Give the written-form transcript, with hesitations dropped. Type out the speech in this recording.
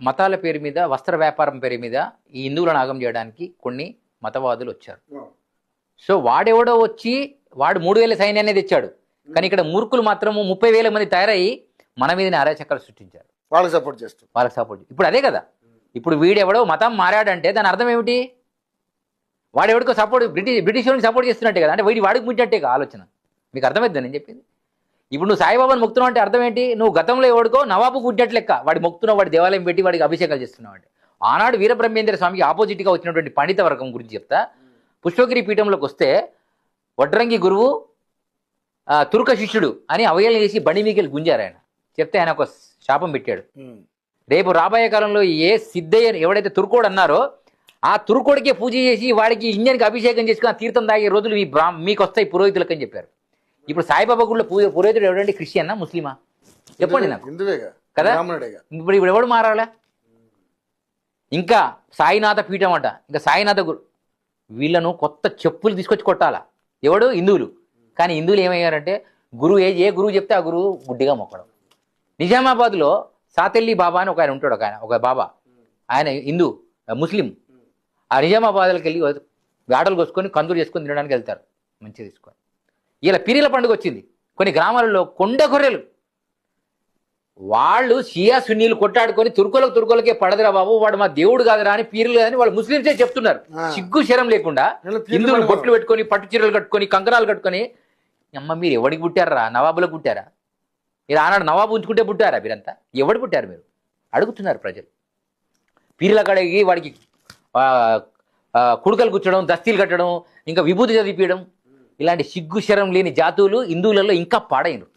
మతాల పేరు మీద వస్త్ర వ్యాపారం పేరు మీద ఈ హిందువులను ఆగం చేయడానికి కొన్ని మతవాదులు వచ్చారు. సో వాడెవడో వచ్చి వాడు 3000 సైన్యాన్ని తెచ్చాడు. కానీ ఇక్కడ మూర్ఖులు మాత్రం 30,000 మంది తయారయ్యి మన మీదనే అరాచకాలు సృష్టించారు. వాళ్ళకి సపోర్ట్. ఇప్పుడు అదే కదా. ఇప్పుడు వీడెవడో మతం మారాడంటే దాని అర్థం ఏమిటి? వాడెవడికో సపోర్ట్ బ్రిటిష్ వాళ్ళకి సపోర్ట్ చేస్తున్నట్టే కదా. అంటే వాడికి ముంచట్టే ఆలోచన. మీకు అర్థమైద్దా నేను చెప్పింది? ఇప్పుడు నువ్వు సాయిబాబాని మొక్కుతున్నావు అంటే అర్థం ఏంటి? నువ్వు గతంలో ఎవడికో నవాబు గుడ్డట్ లెక్క వాడి మొక్కుతున్నావు, వాడి దేవాలయం పెట్టి వాడికి అభిషేకాలు చేస్తున్నావు అంటే. ఆనాడు వీరబ్రహ్మేంద్ర స్వామికి ఆపోజిట్గా వచ్చినటువంటి పండిత వర్గం గురించి చెప్తా. పుష్పగిరి పీఠంలోకి వస్తే వడ్రంగి గురువు తుర్క శిష్యుడు అని అవహేళన చేసి బండి మీకెళ్ళి గుంజారు. ఆయన చెప్తే ఆయన ఒక శాపం పెట్టాడు. రేపు రాబోయే కాలంలో ఏ సిద్ధయ్య ఎవడైతే తుర్కోడు అన్నారో ఆ తుర్కోడికే పూజ చేసి వాడికి ఇంజన్కి అభిషేకం చేసుకుని తీర్థం తాగే రోజులు మీకు వస్తాయి పురోహితులకు అని చెప్పారు. ఇప్పుడు సాయిబాబా గుడిలో పురోహితుడు ఎవడండి? క్రిస్టియన్నా ముస్లిమా? చెప్పండి నాకు కదా. ఇప్పుడు ఎవడు మారాలా? ఇంకా సాయినాథ పీఠం అంట, ఇంకా సాయినాథ గురు వీళ్ళను కొత్త చెప్పులు తీసుకొచ్చి కొట్టాలా. ఎవడు? హిందువులు. కానీ హిందువులు ఏమయ్యారంటే గురువు ఏ గురువు చెప్తే ఆ గురువు గుడ్డిగా మొక్కడం. నిజామాబాద్లో సాతెల్లి బాబా అని ఆయన ఉంటాడు, ఒక బాబా. ఆయన హిందూ ముస్లిం. ఆ నిజామాబాద్కి వెళ్ళి వేటలు కోసుకొని కందులు చేసుకొని తినడానికి వెళ్తారు మంచిగా తీసుకొని. ఇలా పీరీల పండుగ వచ్చింది. కొన్ని గ్రామాలలో కొండ గొర్రెలు వాళ్ళు షియా సున్నీలు కొట్టాడుకొని తుర్కోలకే పడదురా బాబు, వాడు మా దేవుడు కాదురా అని పీరీలు కాదని వాళ్ళు ముస్లింసే చెప్తున్నారు. సిగ్గు శరం లేకుండా హిందువులు బొట్లు పెట్టుకొని పట్టు చీరలు కట్టుకొని కంకణాలు కట్టుకొని. అమ్మ మీరు ఎవడికి పుట్టారా? నవాబులకు పుట్టారా? మీరు ఆనాడు నవాబు ఉంచుకుంటే పుట్టారా? మీరంతా ఎవడు పుట్టారు మీరు అడుగుతున్నారు ప్రజలు. పీరీల కడిగి వాడికి కుడుకలు కూర్చడం, దస్తీలు కట్టడం, ఇంకా విభూతి చదివించడం, ఇలాంటి సిగ్గు శరం లేని జాతువులు హిందువులలో ఇంకా పాడైనరు.